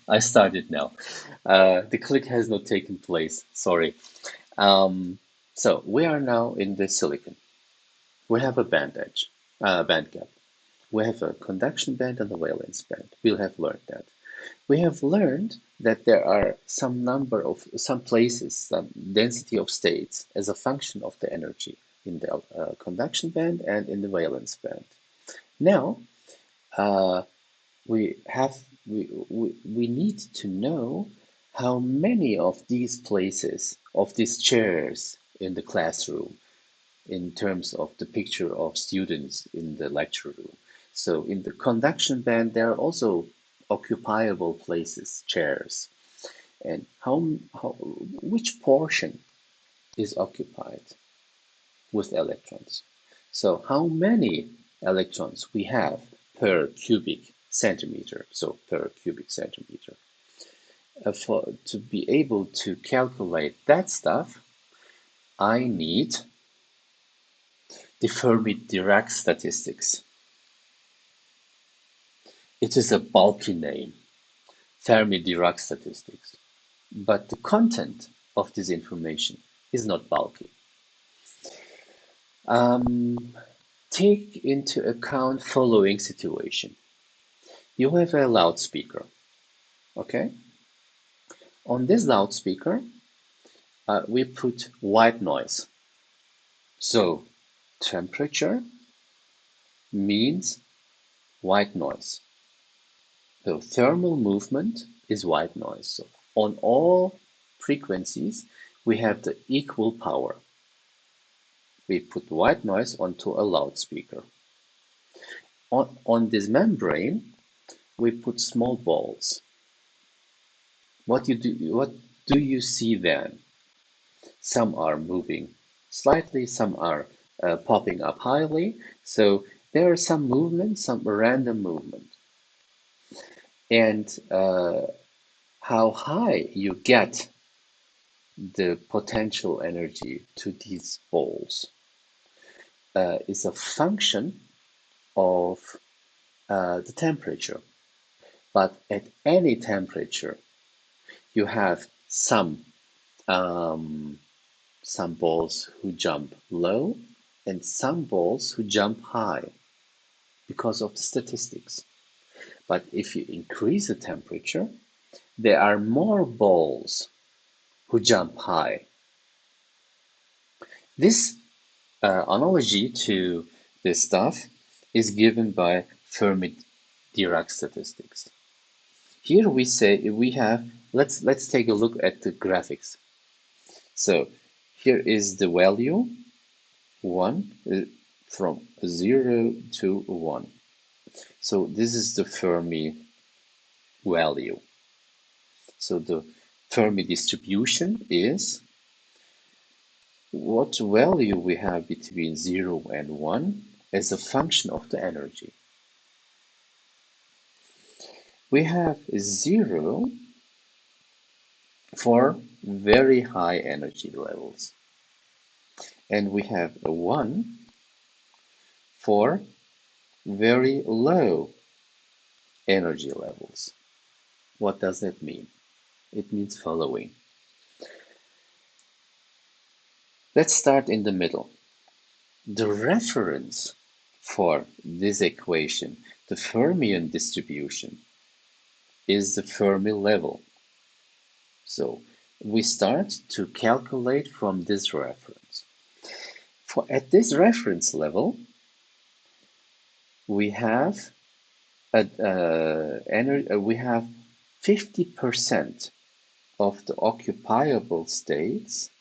I started now. The click has not taken place. Sorry. So we are now in the silicon. We have a band gap. We have a conduction band and a valence band. We'll have learned that. We have learned that there are some places, some density of states as a function of the energy in the conduction band and in the valence band. Now, uh, we have we need to know how many of these places, of these chairs in the classroom, in terms of the picture of students in the lecture room. So in the conduction band, there are also occupiable places, chairs, and which portion is occupied with electrons. So how many electrons we have per cubic centimeter, so per cubic centimeter. To be able to calculate that stuff, I need the Fermi-Dirac statistics. It is a bulky name, Fermi-Dirac statistics, but the content of this information is not bulky. Take into account following situation. You have a loudspeaker, okay? On this loudspeaker, we put white noise. So temperature means white noise. So thermal movement is white noise. So on all frequencies, we have the equal power. We put white noise onto a loudspeaker. On this membrane, we put small balls. What do you see then? Some are moving slightly, some are popping up highly. So there are some movement, some random movement. And how high you get the potential energy to these balls is a function of the temperature. But at any temperature, you have some balls who jump low and some balls who jump high because of the statistics. But if you increase the temperature, there are more balls who jump high. This analogy to this stuff is given by Fermi-Dirac statistics. Here we say we have, let's take a look at the graphics. So here is the value 1 from 0 to 1. So this is the Fermi value. So the Fermi distribution is what value we have between 0 and 1 as a function of the energy. We have 0 for very high energy levels, and we have a 1 for very low energy levels. What does that mean? It means following. Let's start in the middle. The reference for this equation, the Fermion distribution, is the Fermi level. So we start to calculate from this reference. At this reference level, we have 50% of the occupiable states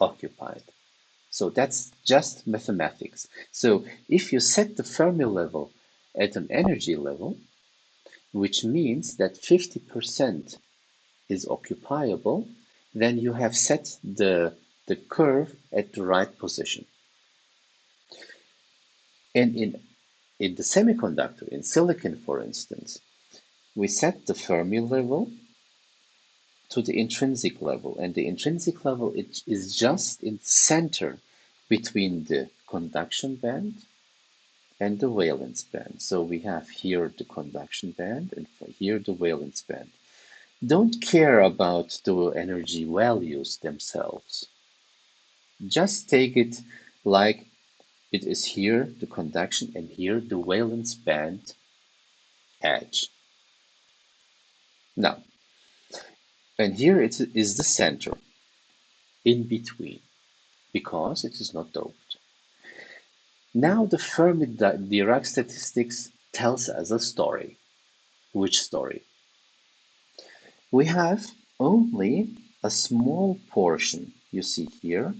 occupied. So that's just mathematics. So if you set the Fermi level at an energy level, which means that 50% is occupiable, then you have set the curve at the right position. And in the semiconductor, in silicon, for instance, we set the Fermi level to the intrinsic level, and the intrinsic level is just in center between the conduction band and the valence band. So we have here the conduction band and here the valence band. Don't care about the energy values themselves. Just take it like it is here the conduction and here the valence band edge. Now, and here it is the center in between because it is not doped. Now the Fermi-Dirac statistics tells us a story. Which story? We have only a small portion, you see here,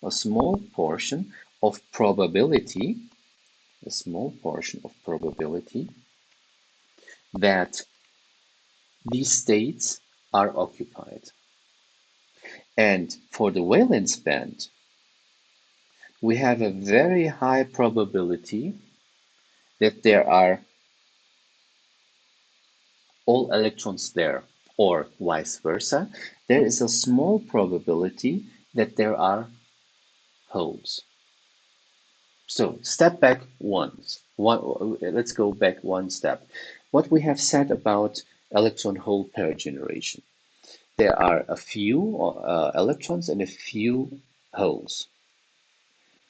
a small portion of probability, a small portion of probability that these states are occupied. And for the valence band, we have a very high probability that there are all electrons there, or vice versa. There is a small probability that there are holes. So step back once. Let's go back one step. What we have said about electron hole pair generation. There are a few electrons and a few holes.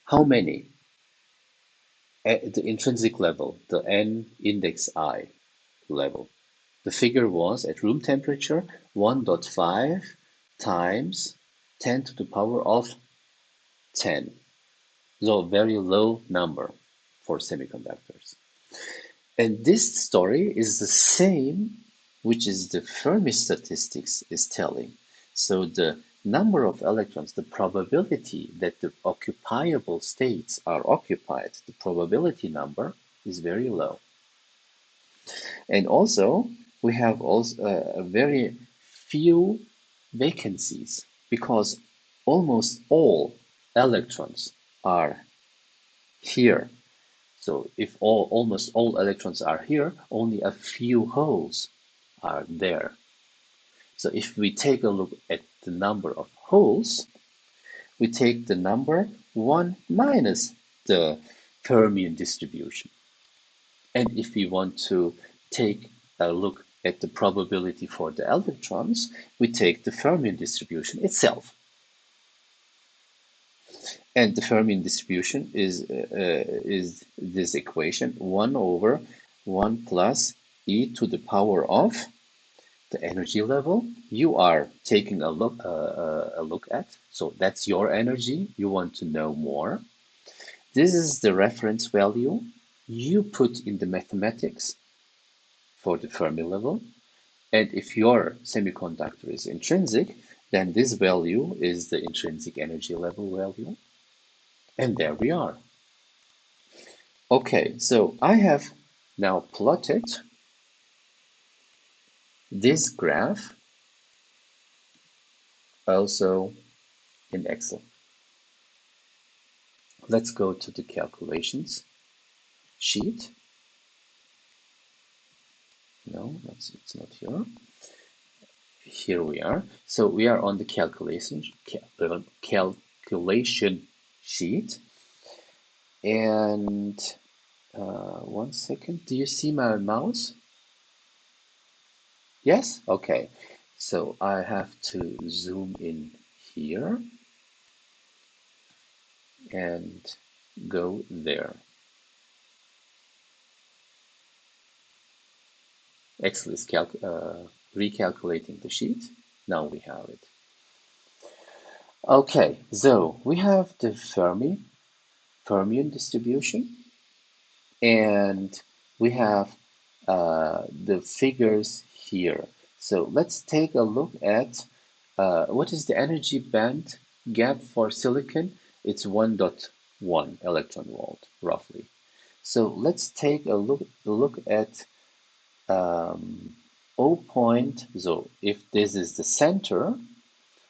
How many? At the intrinsic level, the n index I level. The figure was at room temperature 1.5 times 10 to the power of 10. So a very low number for semiconductors. And this story is the same which is the Fermi statistics is telling. So the number of electrons, the probability that the occupiable states are occupied, the probability number is very low. And also, we have also a very few vacancies because almost all electrons are here. So if almost all electrons are here, only a few holes are there. So if we take a look at the number of holes, we take the number 1 minus the Fermion distribution. And if we want to take a look at the probability for the electrons, we take the Fermion distribution itself. And the Fermion distribution is this equation 1 over 1 plus e to the power of the energy level you are taking a look at. So that's your energy. You want to know more. This is the reference value you put in the mathematics for the Fermi level. And if your semiconductor is intrinsic, then this value is the intrinsic energy level value. And there we are. Okay, so I have now plotted this graph also in Excel. Let's go to the calculations sheet. No, it's not here. Here we are. So we are on the calculation sheet. And one second, do you see my mouse? Yes? Okay. So I have to zoom in here and go there. Excel is recalculating the sheet. Now we have it. Okay, so we have the Fermion distribution, and we have the figures here. So let's take a look at what is the energy band gap for silicon. It's 1.1 electron volt, roughly. So let's take a look at 0 point. So if this is the center,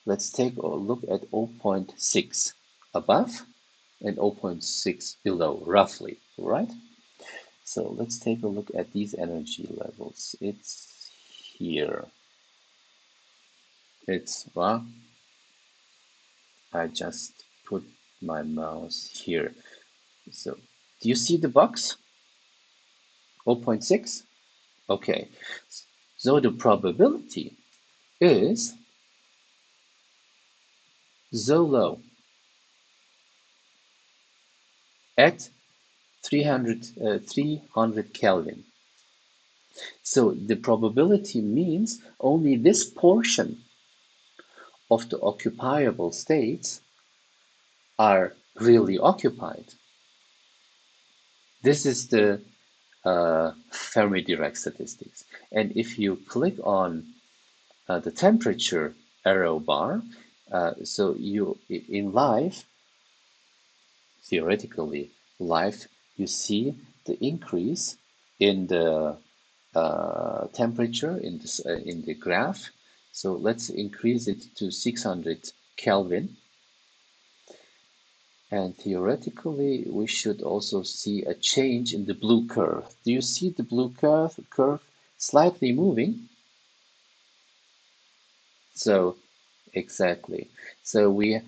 let's take a look at 0.6 above and 0.6 below, roughly, right? So let's take a look at these energy levels. It's here. It's, well, I just put my mouse here. So do you see the box? 0.6? Okay. So the probability is so low at 300 Kelvin. So the probability means only this portion of the occupiable states are really occupied. This is the Fermi-Dirac statistics. And if you click on the temperature arrow bar, so you in live, theoretically live, you see the increase in the temperature in the graph. So let's increase it to 600 Kelvin. And theoretically, we should also see a change in the blue curve. Do you see the blue curve slightly moving? So exactly. So we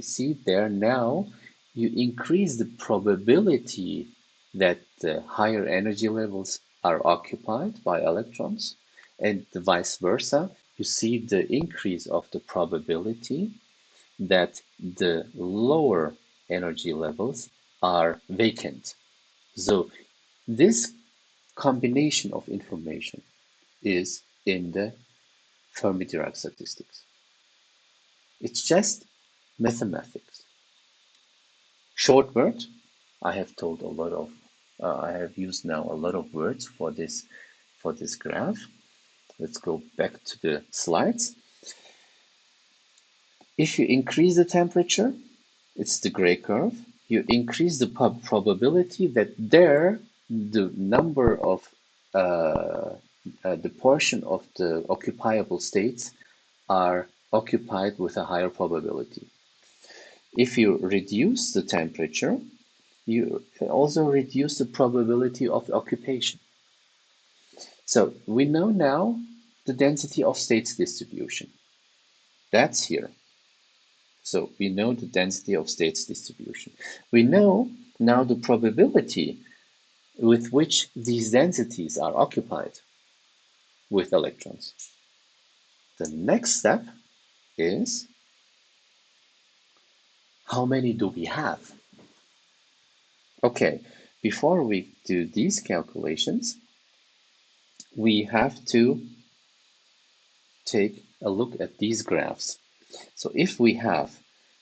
see there now you increase the probability that the higher energy levels are occupied by electrons, and the vice versa. You see the increase of the probability that the lower energy levels are vacant. So this combination of information is in the Fermi-Dirac statistics. It's just mathematics. Short word, I have told a lot of, I have used now a lot of words for this graph. Let's go back to the slides. If you increase the temperature, it's the gray curve. You increase the probability that there the number of the portion of the occupiable states are occupied with a higher probability. If you reduce the temperature, you also reduce the probability of occupation. So we know now the density of states distribution. That's here. So we know the density of states distribution. We know now the probability with which these densities are occupied with electrons. The next step is how many do we have? Okay, before we do these calculations, we have to take a look at these graphs. So if we have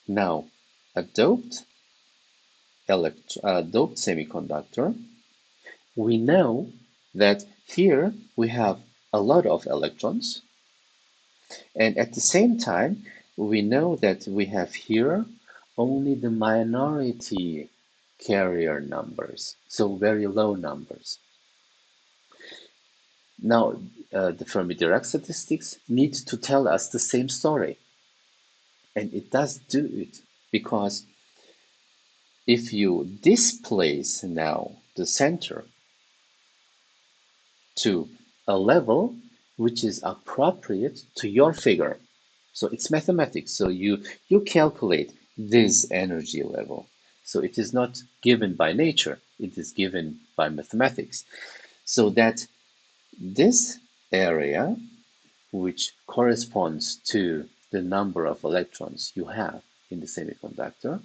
now a doped semiconductor, we know that here we have a lot of electrons, and at the same time, we know that we have here only the minority carrier numbers, so very low numbers. Now, the Fermi-Dirac statistics need to tell us the same story. And it does do it because if you displace now the center to a level which is appropriate to your figure, so it's mathematics. So you calculate this energy level. So it is not given by nature, it is given by mathematics. So that this area, which corresponds to the number of electrons you have in the semiconductor,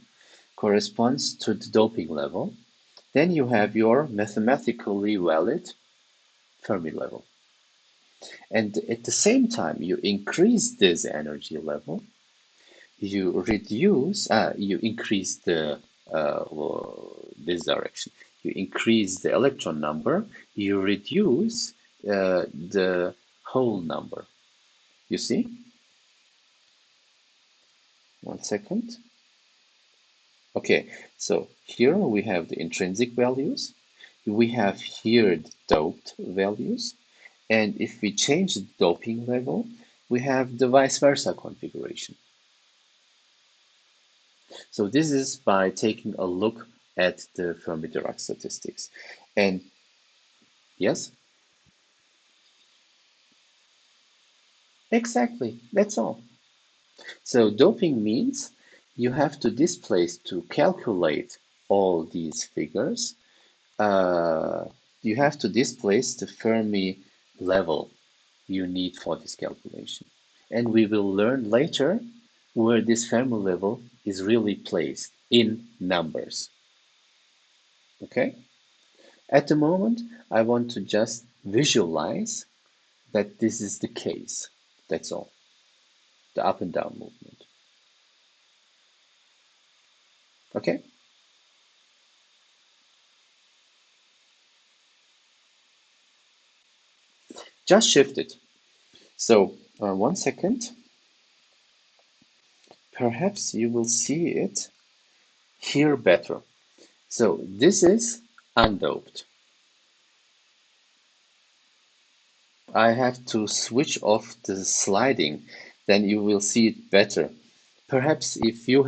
corresponds to the doping level. Then you have your mathematically valid Fermi level. And at the same time, you increase this energy level, you increase the this direction. You increase the electron number, you reduce the hole number. You see? One second. Okay, so here we have the intrinsic values. We have here the doped values. And if we change the doping level, we have the vice versa configuration. So this is by taking a look at the Fermi-Dirac statistics. And yes, exactly, that's all. So doping means you have to displace to calculate all these figures you have to displace the Fermi level you need for this calculation. And we will learn later where this Fermi level is really placed in numbers. Okay? At the moment, I want to just visualize that this is the case. That's all. The up and down movement. Okay? Just shift it. So, 1 second. Perhaps you will see it here better. So, this is undoped. I have to switch off the sliding, then you will see it better. Perhaps if you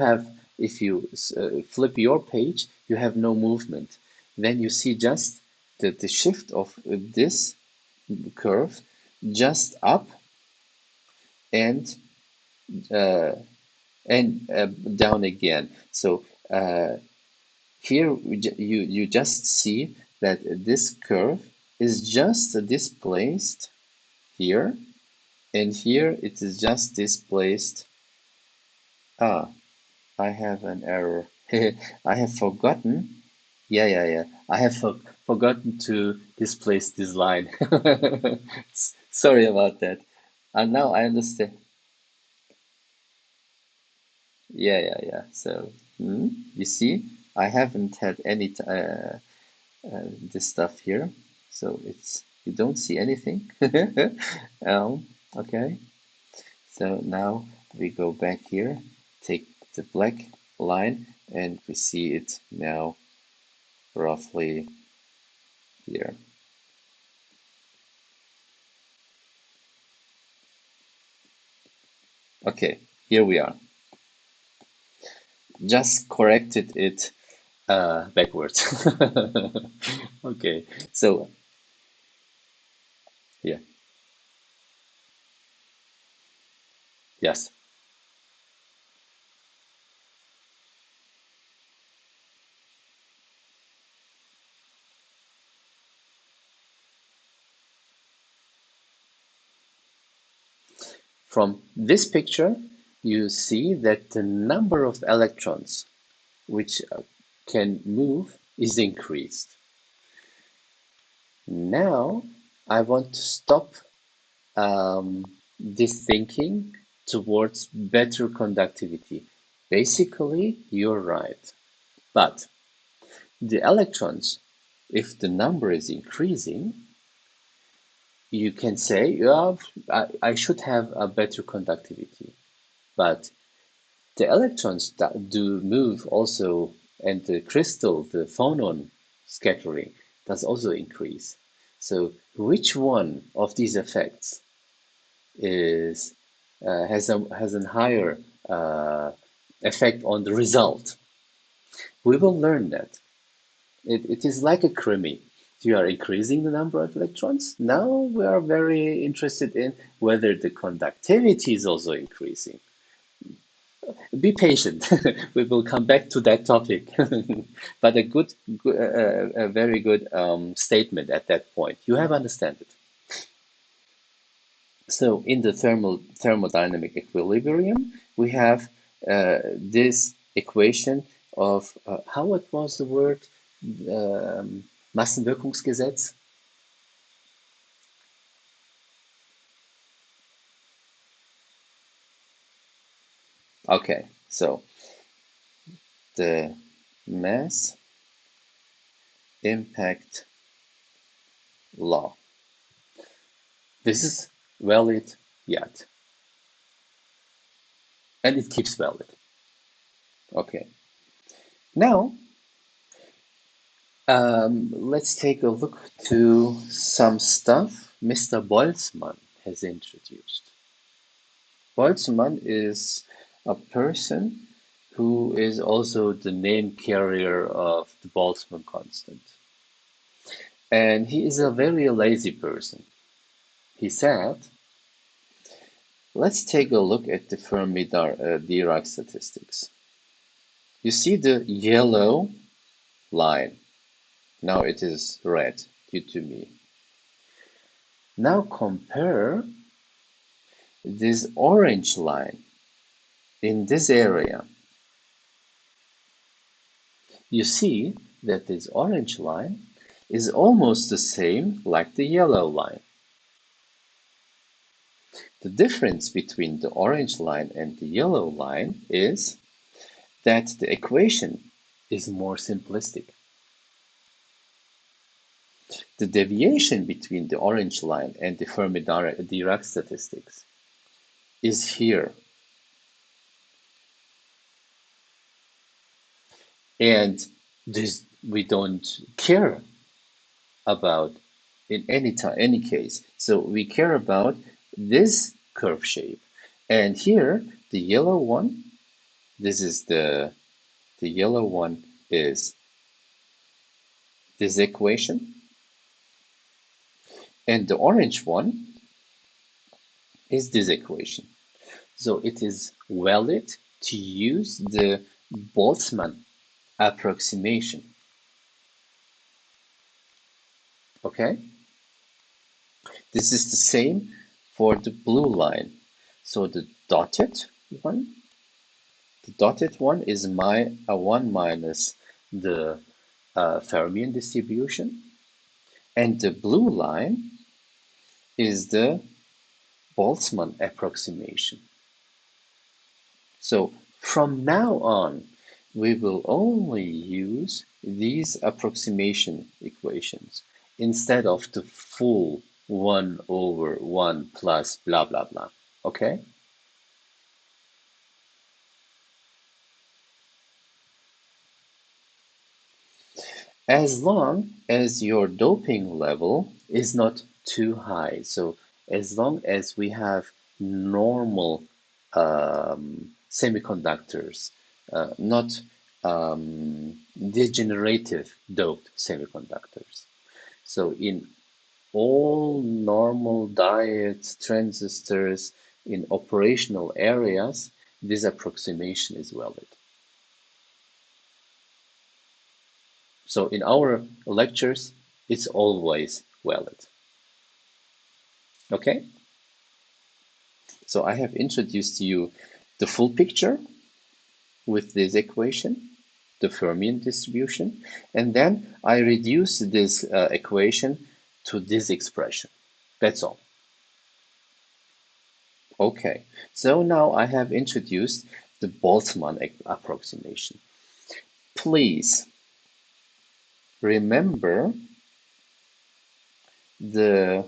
flip your page, you have no movement. Then you see just the shift of this curve just up and uh, down again. So here you just see that this curve is just displaced here, and here it is just displaced. Ah, I have an error. I have forgotten. Yeah. I have forgotten to displace this line. Sorry about that. And now I understand. Yeah. So, you see, I haven't had any this stuff here, so it's you don't see anything. Okay. So now we go back here, take the black line, and we see it now roughly here. Okay, here we are. Just corrected it backwards. Okay, so yeah, yes. From this picture, you see that the number of electrons which can move is increased. Now I want to stop this thinking towards better conductivity. Basically, you're right. But the electrons, if the number is increasing, you can say, yeah, I should have a better conductivity. But the electrons that do move also, and the crystal, the phonon scattering, does also increase. So which one of these effects is has a higher effect on the result? We will learn that. It is like a Krimi. You are increasing the number of electrons. Now we are very interested in whether the conductivity is also increasing. Be patient. We will come back to that topic. But a very good statement at that point. You have understand it. So in the thermodynamic equilibrium, we have this equation of how it was the word Massenwirkungsgesetz. Okay, so the mass impact law. This is valid yet, and it keeps valid. Okay, now let's take a look to some stuff Mr. Boltzmann has introduced. Boltzmann is a person who is also the name carrier of the Boltzmann constant. And he is a very lazy person. He said, let's take a look at the Fermi-Dirac statistics. You see the yellow line. Now it is red. you to me. Now compare this orange line in this area. You see that this orange line is almost the same like the yellow line. The difference between the orange line and the yellow line is that the equation is more simplistic. The deviation between the orange line and the Fermi-Dirac statistics is here. And this we don't care about in any case. So we care about this curve shape. And here, the yellow one, this is the yellow one is this equation. And the orange one is this equation. So it is valid to use the Boltzmann approximation. Okay? This is the same for the blue line. So the dotted one is my 1 minus the Fermion distribution, and the blue line is the Boltzmann approximation. So from now on, we will only use these approximation equations instead of the full 1 over 1 plus blah, blah, blah. Okay? As long as your doping level is not too high. So as long as we have normal semiconductors, not degenerative doped semiconductors. So in all normal diet transistors in operational areas, this approximation is valid. So in our lectures, it's always valid. Okay? So I have introduced to you the full picture with this equation, the Fermion distribution, and then I reduce this equation to this expression. That's all. Okay, so now I have introduced the Boltzmann approximation. Please remember the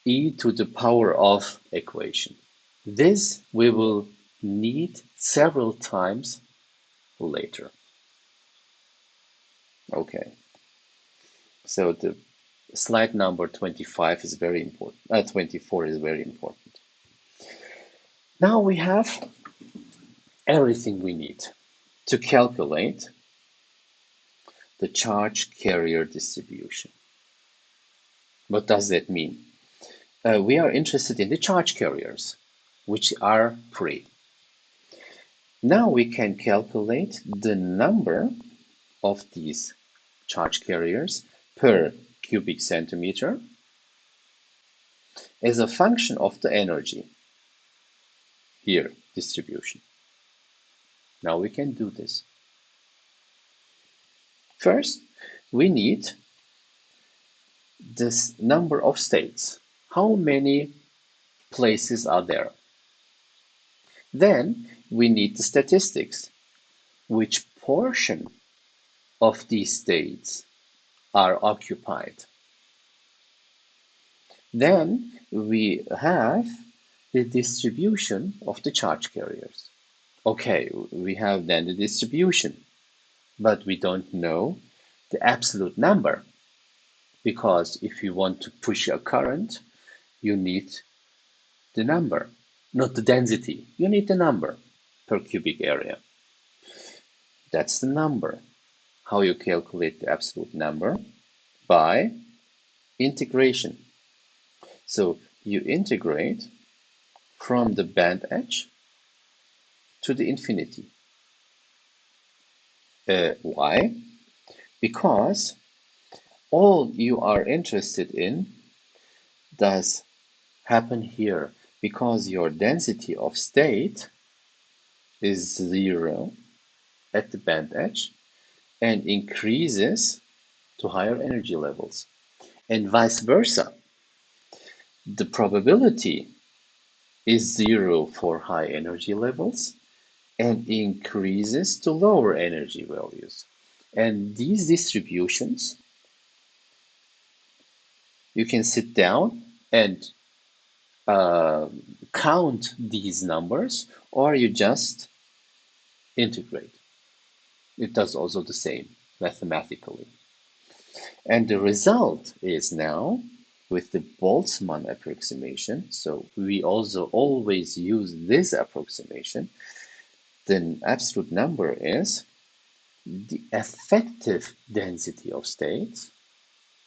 e to the power of equation. This we will need several times later. Okay, so the slide number 25 is very important. 24 is very important. Now we have everything we need to calculate the charge carrier distribution. What does that mean? We are interested in the charge carriers, which are free. Now we can calculate the number of these charge carriers per cubic centimeter as a function of the energy here distribution. Now we can do this. First, we need this number of states. How many places are there? Then we need the statistics. Which portion of these states are occupied? Then we have the distribution of the charge carriers. Okay, we have then the distribution, but we don't know the absolute number, because if you want to push a current, you need the number, not the density. You need the number per cubic area. That's the number. How you calculate the absolute number? By integration. So you integrate from the band edge to the infinity. Why? Because All you are interested in does happen here because your density of state is 0 at the band edge and increases to higher energy levels, and vice versa. The probability is 0 for high energy levels and increases to lower energy values. And these distributions, you can sit down and uh, count these numbers, or you just integrate. It does also the same mathematically. And the result is now with the Boltzmann approximation, so we also always use this approximation, the absolute number is the effective density of states.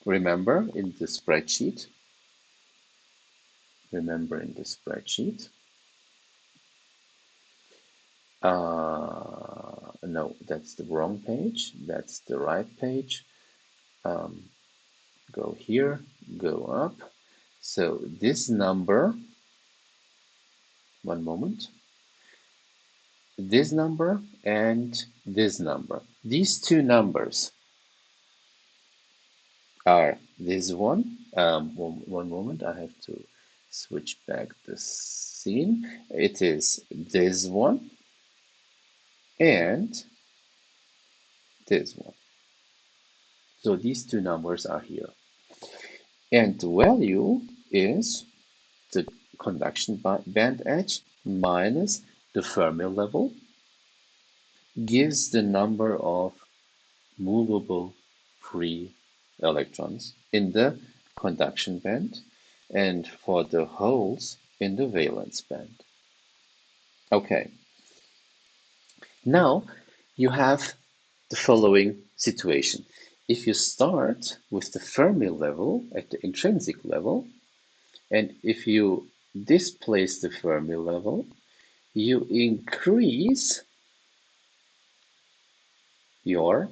Remember in the spreadsheet, no, that's the wrong page. That's the right page. Go here, go up. So this number, one moment, this number and this number. These two numbers are this one. One moment, I have to switch back the scene. It is this one and this one. So these two numbers are here. And the value is the conduction band edge minus the Fermi level gives the number of movable free electrons in the conduction band and for the holes in the valence band. Okay, now you have the following situation. If you start with the Fermi level at the intrinsic level, and if you displace the Fermi level, you increase your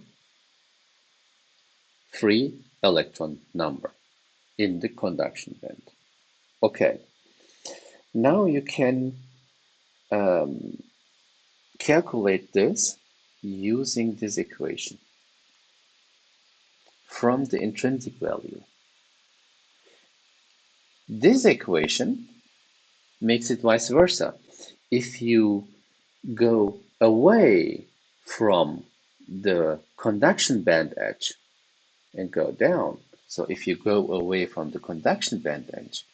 free electron number in the conduction band. Okay, now you can calculate this using this equation from the intrinsic value. This equation makes it vice versa. If you go away from the conduction band edge and go down, so if you go away from the conduction band edge,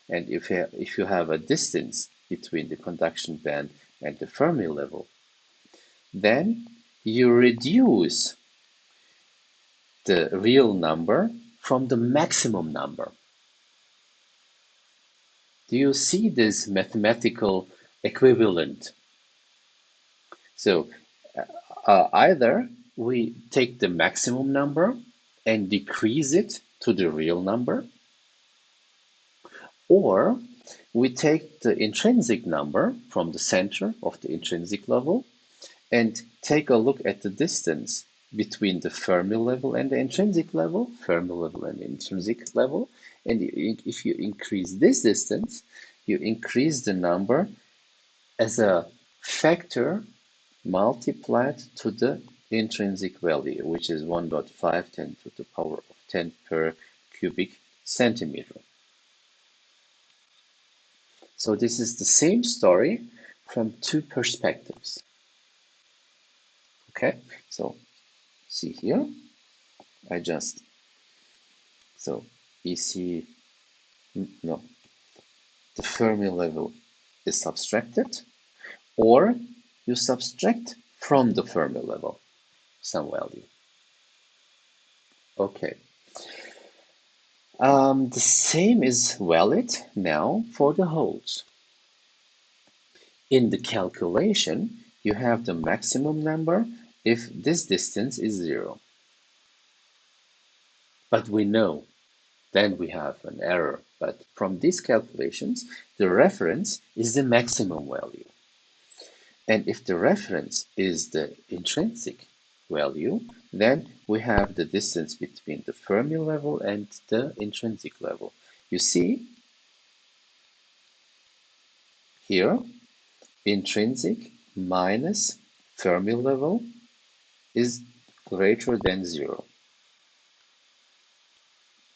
and if you have a distance between the conduction band and the Fermi level, then you reduce the real number from the maximum number. Do you see this mathematical equivalent? So either we take the maximum number and decrease it to the real number, or we take the intrinsic number from the center of the intrinsic level and take a look at the distance between the Fermi level and the intrinsic level, Fermi level and intrinsic level. And if you increase this distance, you increase the number as a factor multiplied to the intrinsic value, which is 1.510 to the power of 10 per cubic centimeter. So this is the same story from two perspectives. Okay, so see here, so EC, no, the Fermi level is subtracted, or you subtract from the Fermi level some value. Okay. The same is valid now for the holes. In the calculation, you have the maximum number if this distance is 0. But we know then we have an error. But from these calculations, the reference is the maximum value. And if the reference is the intrinsic value, then we have the distance between the Fermi level and the intrinsic level. You see here, intrinsic minus Fermi level is greater than 0.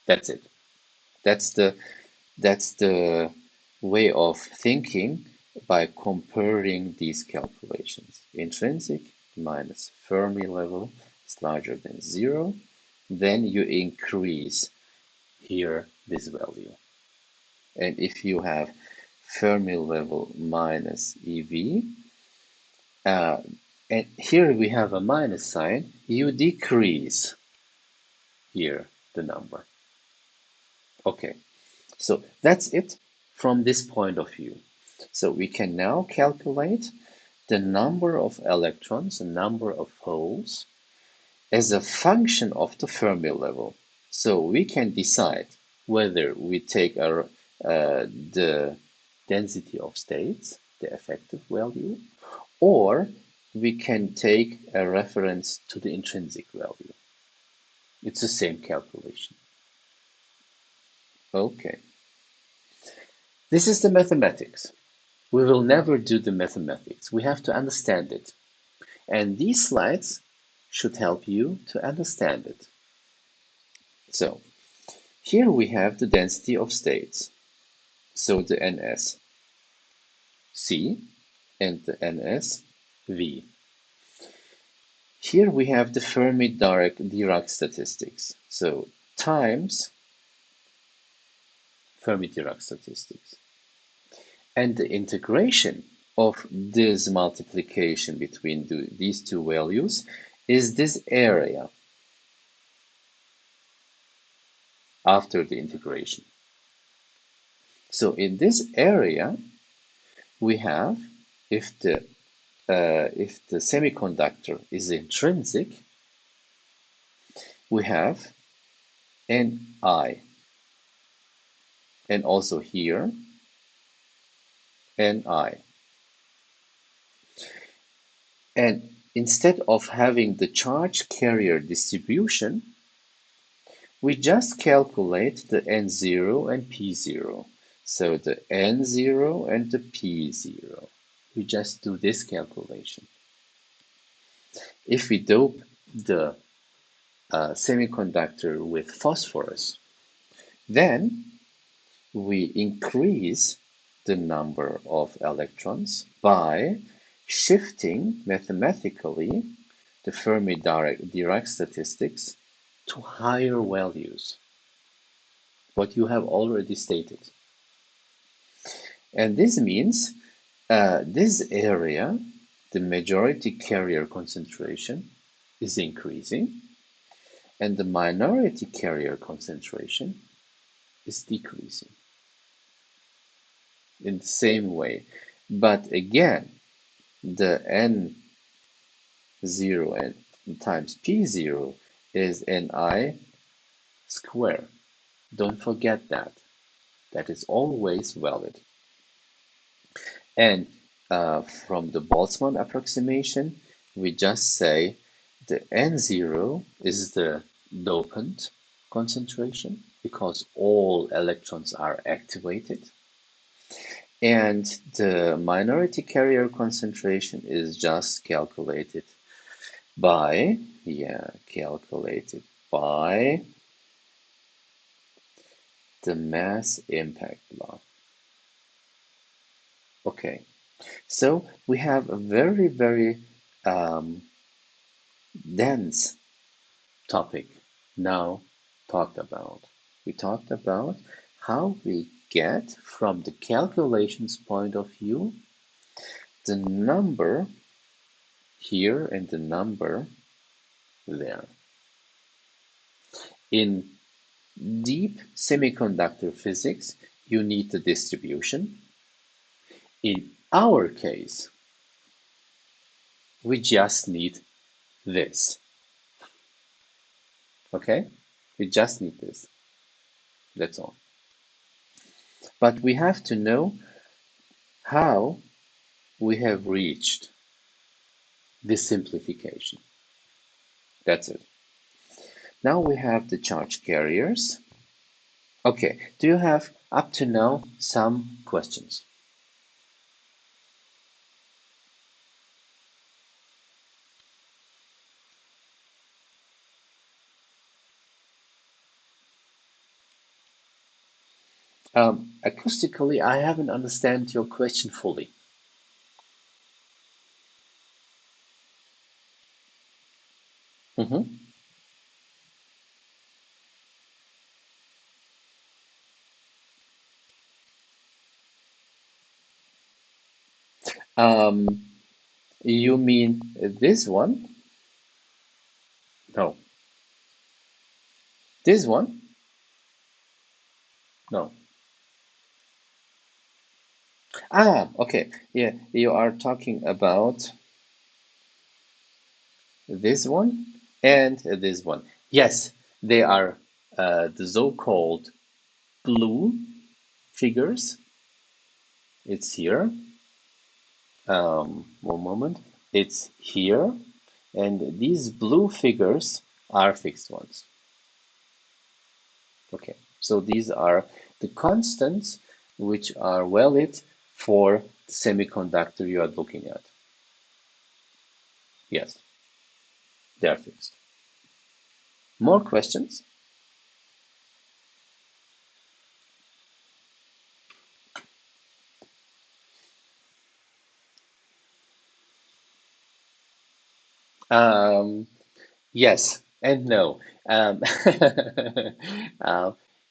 That's it. That's the way of thinking by comparing these calculations. Intrinsic minus Fermi level is larger than 0. Then you increase here this value. And if you have Fermi level minus EV, and here we have a minus sign, you decrease here the number. Okay, so that's it from this point of view. So we can now calculate the number of electrons, the number of holes, as a function of the Fermi level. So we can decide whether we take the density of states, the effective value, or we can take a reference to the intrinsic value. It's the same calculation. Okay. This is the mathematics. We will never do the mathematics. We have to understand it. And these slides should help you to understand it. So, here we have the density of states. So the NS C and the NS V. Here we have the Fermi-Dirac statistics. So times Fermi-Dirac statistics. And the integration of this multiplication between these two values is this area after the integration. So in this area, we have, if the semiconductor is intrinsic, we have Ni, and also here Ni. And instead of having the charge carrier distribution, we just calculate the N0 and P0. So the N0 and the P0. We just do this calculation. If we dope the semiconductor with phosphorus, then we increase the number of electrons by shifting mathematically the Fermi-Dirac statistics to higher values, what you have already stated. And this means this area, the majority carrier concentration, is increasing, and the minority carrier concentration is decreasing in the same way. But again, the N0 and times P0 is Ni square. Don't forget that. That is always valid. And from the Boltzmann approximation, we just say the N0 is the dopant concentration because all electrons are activated. And the minority carrier concentration is just calculated by the mass impact law. Okay, so we have a very, very dense topic now talked about. We talked about how we get from the calculations point of view the number here and the number there. In deep semiconductor physics, you need the distribution. In our case, we just need this. Okay? We just need this. That's all. But we have to know how we have reached this simplification. That's it. Now we have the charge carriers. Okay, do you have up to now some questions? Acoustically, I haven't understand your question fully. Mhm. Um, you mean this one? No. This one? No. Ah, okay. Yeah, you are talking about this one and this one. Yes, they are the so-called blue figures. It's here. One moment. It's here. And these blue figures are fixed ones. Okay, so these are the constants which are valid for the semiconductor you are looking at. Yes, they are fixed. More questions? Um, yes and no. Uh,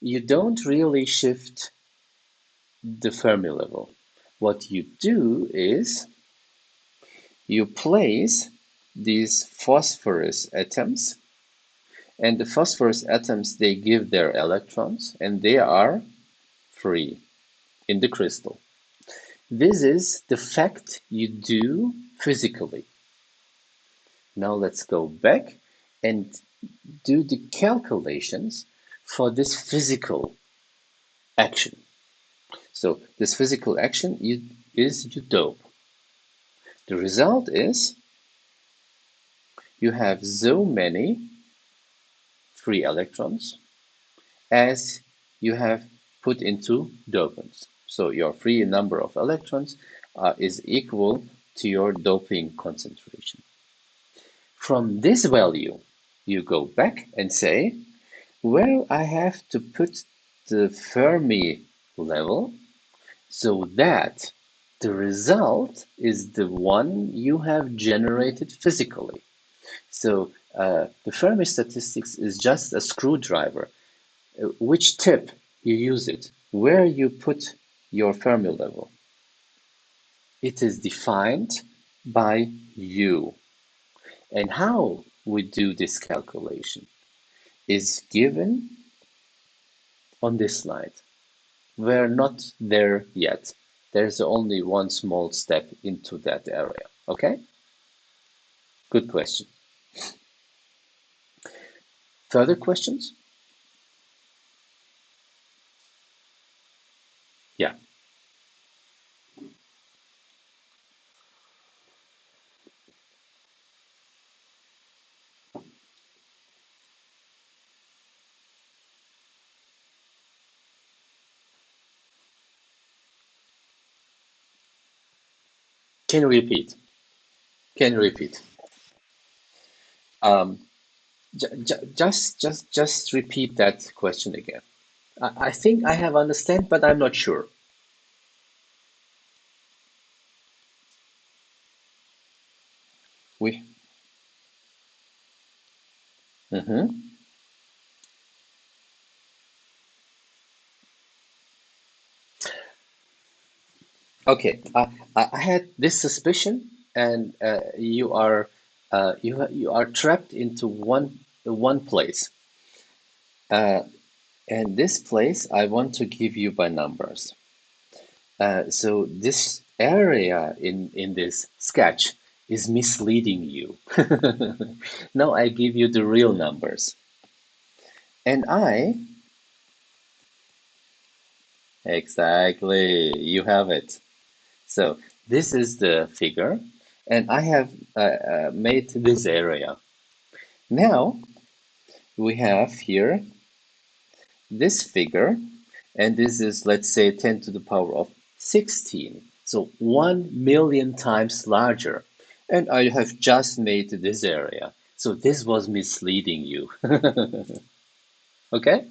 you don't really shift the Fermi level. What you do is you place these phosphorus atoms, and the phosphorus atoms they give their electrons, and they are free in the crystal. This is the fact you do physically. Now let's go back and do the calculations for this physical action. So this physical action is you dope. The result is you have so many free electrons as you have put into dopants. So your free number of electrons is equal to your doping concentration. From this value, you go back and say, well, I have to put the Fermi level so that the result is the one you have generated physically. So the Fermi statistics is just a screwdriver. Which tip you use it, where you put your Fermi level. It is defined by you. And how we do this calculation is given on this slide. We're not there yet. There's only one small step into that area. Okay? Good question. Further questions? Yeah. Can you repeat? Can you repeat? Um, just repeat that question again. I think I have understand, but I'm not sure. We. Mm-hmm. Okay, I had this suspicion, and you are trapped into one place, uh, and this place I want to give you by numbers. So this area in this sketch is misleading you. Now I give you the real numbers, and I exactly you have it. So this is the figure, and I have made this area. Now we have here this figure, and this is, let's say, 10 to the power of 16. So 1 million times larger. And I have just made this area. So this was misleading you. Okay?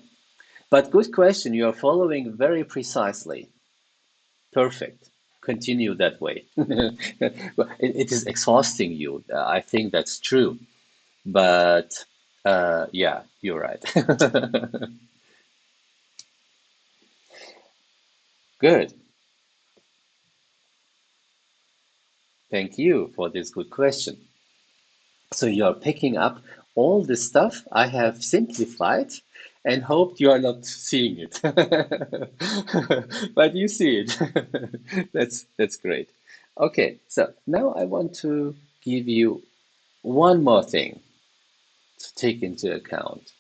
But good question. You are following very precisely. Perfect. Continue that way. It is exhausting you. I think that's true. But yeah, you're right. Good. Thank you for this good question. So you are picking up all the stuff I have simplified and hoped you are not seeing it. But you see it. That's great. Okay, so now I want to give you one more thing to take into account.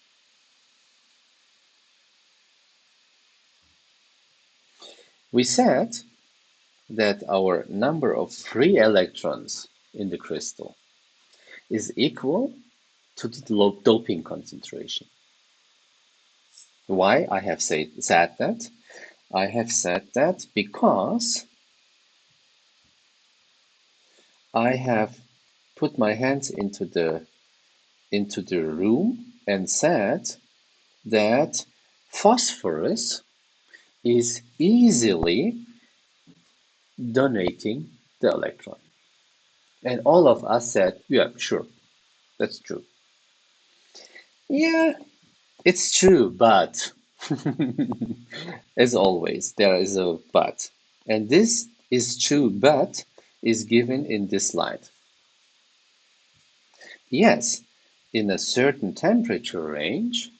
We said that our number of free electrons in the crystal is equal to the doping concentration. Why I have said that? I have said that because I have put my hands into the room and said that phosphorus is easily donating the electron. And all of us said, yeah, sure, that's true. Yeah, it's true, but as always, there is a but. And this is true, but is given in this slide. Yes, in a certain temperature range,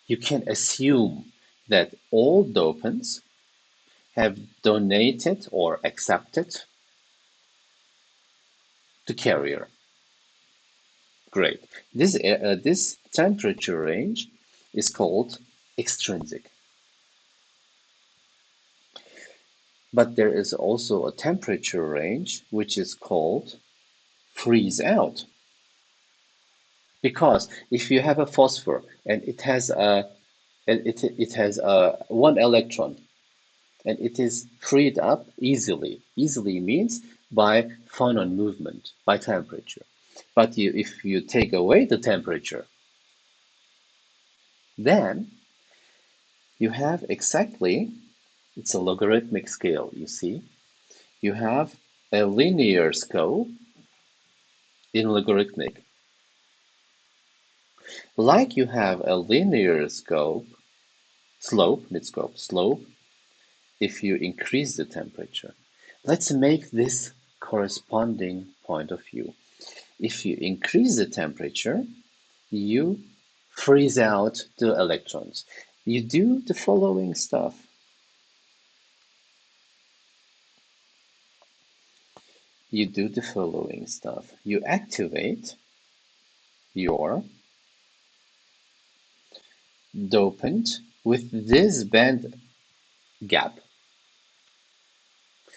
you can assume that all dopants have donated or accepted the carrier. Great. This temperature range is called extrinsic. But there is also a temperature range which is called freeze out. Because if you have a phosphor and it has one electron and it is freed up easily. Easily means by phonon movement, by temperature. But if you take away the temperature, then you have exactly, it's a logarithmic scale, you see. You have a linear scope in logarithmic. Like you have a linear slope, if you increase the temperature. Let's make this corresponding point of view. If you increase the temperature, you freeze out the electrons. You do the following stuff. You activate your dopant with this band gap.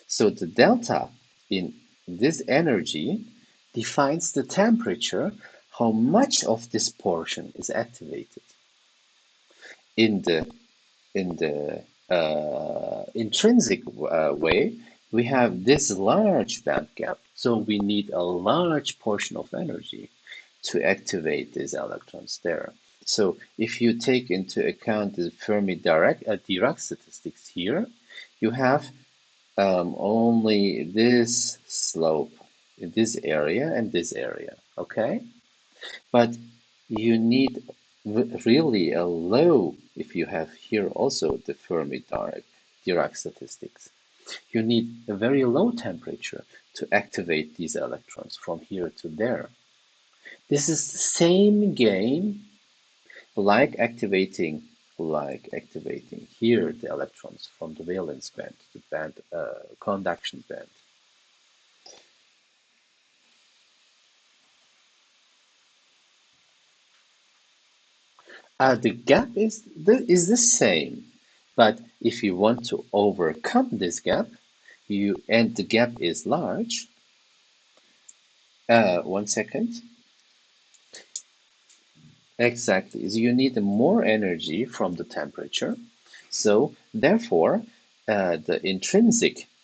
So the delta in this energy defines the temperature, how much of this portion is activated. In the intrinsic way, we have this large band gap, so we need a large portion of energy to activate these electrons there. So if you take into account the Femi-Dirac statistics here, you have only this slope in this area and this area, okay? But you need really a low, if you have here also the Fermi-Dirac statistics, you need a very low temperature to activate these electrons from here to there. This is the same game like activating here the electrons from the valence band to the conduction band. The gap is the same, but if you want to overcome this gap, and the gap is large. 1 second. Exactly. So you need more energy from the temperature. So therefore, the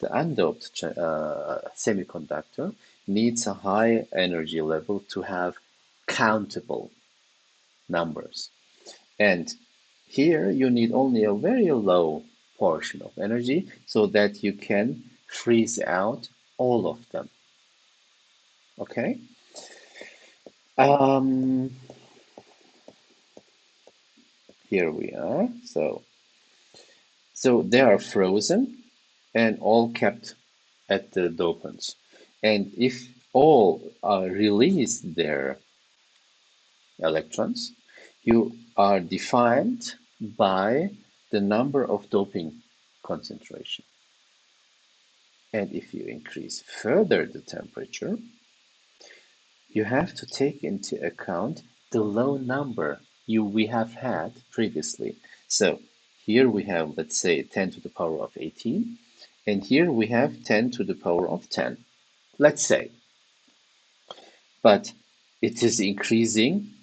undoped semiconductor needs a high energy level to have countable numbers. And here you need only a very low portion of energy so that you can freeze out all of them. Okay? Um, Here we are. So they are frozen and all kept at the dopants. And if all release their electrons, you are defined by the number of doping concentration. And if you increase further the temperature, you have to take into account the low number we have had previously. So here we have, let's say, 10 to the power of 18, and here we have 10 to the power of 10, let's say. But it is increasing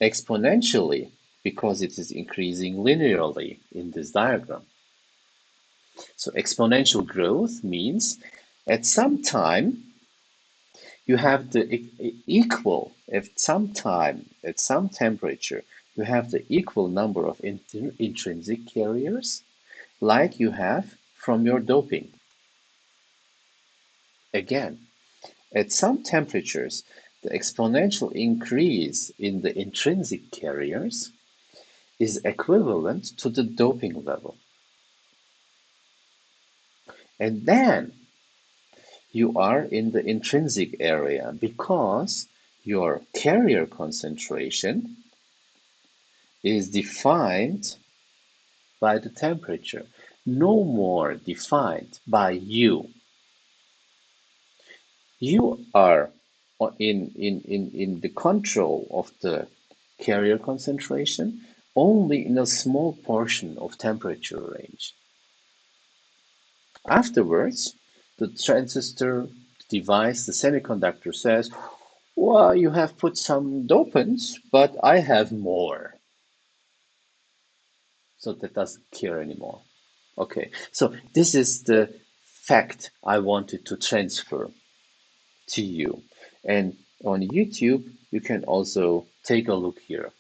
exponentially because it is increasing linearly in this diagram. So exponential growth means at some time you have the equal, at some time, at some temperature, you have the equal number of intrinsic carriers like you have from your doping. Again, at some temperatures, the exponential increase in the intrinsic carriers is equivalent to the doping level. And then you are in the intrinsic area because your carrier concentration is defined by the temperature, no more defined by you. You are in the control of the carrier concentration only in a small portion of temperature range. Afterwards, the transistor device, the semiconductor says, well, you have put some dopants, but I have more. So that doesn't care anymore. Okay, so this is the fact I wanted to transfer to you. And on YouTube, you can also take a look here.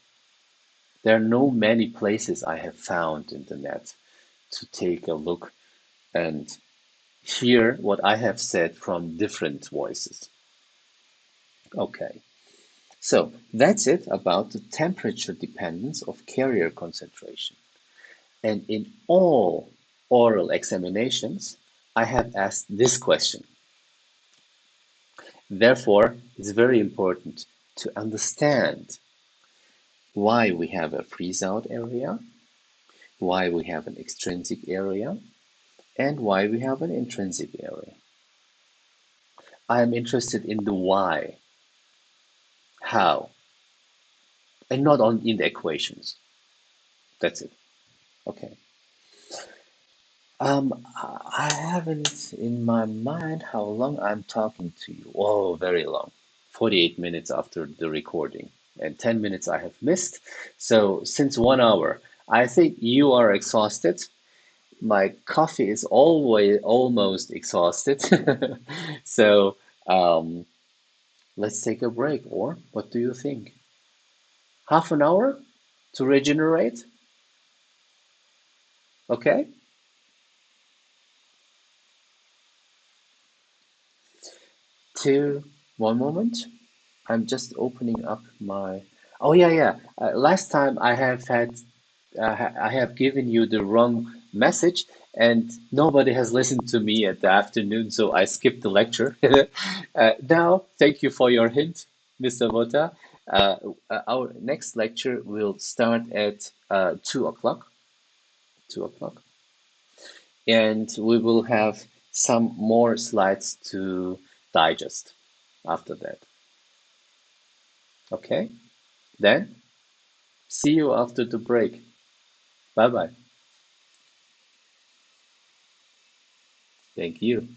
There are no many places I have found in the net to take a look and hear what I have said from different voices. Okay, so that's it about the temperature dependence of carrier concentration. And in all oral examinations, I have asked this question. Therefore, it's very important to understand why we have a freeze-out area, why we have an extrinsic area, and why we have an intrinsic area. I am interested in the why, how, and not in the equations. That's it. Okay. I haven't in my mind how long I'm talking to you. Oh, very long. 48 minutes after the recording, and 10 minutes I have missed. So, since 1 hour, I think you are exhausted. My coffee is always almost exhausted. So, um, let's take a break, or what do you think? Half an hour to regenerate? Okay? Two, one moment. I'm just opening up my. Oh yeah, yeah. Last time I have given you the wrong message, and nobody has listened to me at the afternoon, so I skipped the lecture. Now, thank you for your hint, Mr. Vota. Our next lecture will start at 2 o'clock. 2 o'clock, and we will have some more slides to digest after that. Okay? Then see you after the break. Bye bye. Thank you.